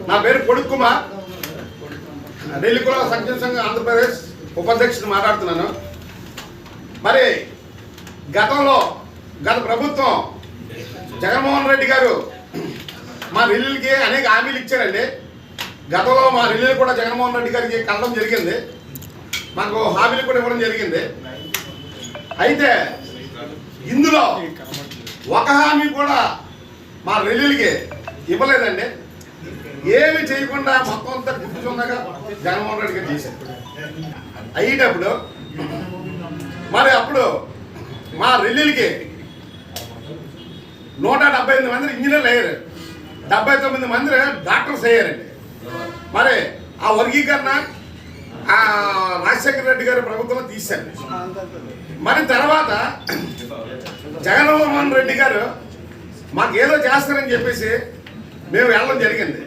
నా పేరు పొడుగు కుమార్, ఢిల్లీ కుల సంక్షేమ సంఘం ఆంధ్రప్రదేశ్ ఉపాధ్యక్షుడు మాట్లాడుతున్నాను. మరి గత ప్రభుత్వం జగన్మోహన్ రెడ్డి గారు మా రిలీలకి అనేక హామీలు ఇచ్చారండి. గతంలో మా రిలీలు కూడా జగన్మోహన్ రెడ్డి గారికి కలడం జరిగింది, మాకు హామీలు కూడా ఇవ్వడం జరిగింది. అయితే ఇందులో ఒక హామీ కూడా మా రిలీలకి ఇవ్వలేదండి. ఏమి చేయకుండా మొత్తం అంతా గుర్తుచుండగా జగన్మోహన్ రెడ్డి గారు చేశారు. అయ్యేటప్పుడు మరి అప్పుడు మా రిలీలకి 178 మంది ఇంజనీర్లు అయ్యారు, 79 మంది డాక్టర్స్ అయ్యారండి. మరి ఆ వర్గీకరణ రాజశేఖర రెడ్డి గారి ప్రభుత్వంలో తీశారు. మరి తర్వాత జగన్మోహన్ రెడ్డి గారు మాకు ఏదో చేస్తారని చెప్పేసి మేము వెళ్ళడం జరిగింది.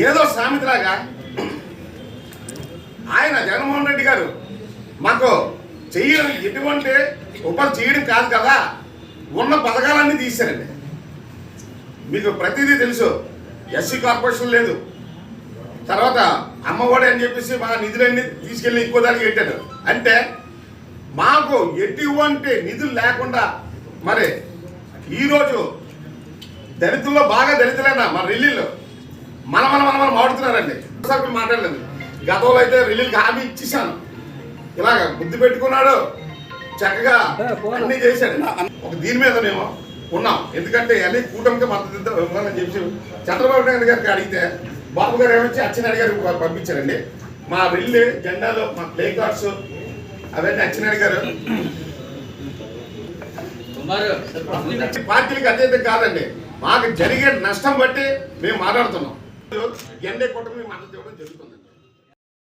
ఏదో సామెతలాగా ఆయన జగన్మోహన్ రెడ్డి గారు మాకు చేయడం ఎటువంటి ఉపాధి చేయడం కాదు కదా, ఉన్న పథకాలన్నీ తీశారండి. మీకు ప్రతిదీ తెలుసు, ఎస్సీ కార్పొరేషన్ లేదు, తర్వాత అమ్మఒడి అని చెప్పేసి మా నిధులన్నీ తీసుకెళ్ళి ఇంకో దానికి పెట్టారు. అంటే మాకు ఎటువంటి నిధులు లేకుండా మరి ఈరోజు దళితుల్లో బాగా దళితులైనా మా రిలీలు మనం మాడుతున్నారండి. సభ్యులు మాట్లాడలేదు. గతంలో అయితే రిలీల్కి హామీ ఇచ్చేసాను, ఇలాగ బుద్ధి పెట్టుకున్నాడు, చక్కగా అన్నీ చేశాడు. ఒక దీని మీద మేము ఉన్నాం, ఎందుకంటే అన్ని కూటమికి మద్దతు ఇవ్వాలని చెప్పి చంద్రబాబు నాయుడు గారికి అడిగితే బాబు గారు ఏమొచ్చి అచ్చెన్నాయుడు గారికి పంపించారండి. మా రిల్లీ జెండాలో మా ప్లే కార్డ్స్ అవన్నీ అచ్చెన్నాయుడు గారు పార్టీలకు అతీతం కాదండి, మాకు జరిగే నష్టం బట్టి మేము మాట్లాడుతున్నాం. ఎన్డీ కూటమి మద్దతు ఇవ్వడం జరుగుతుంది.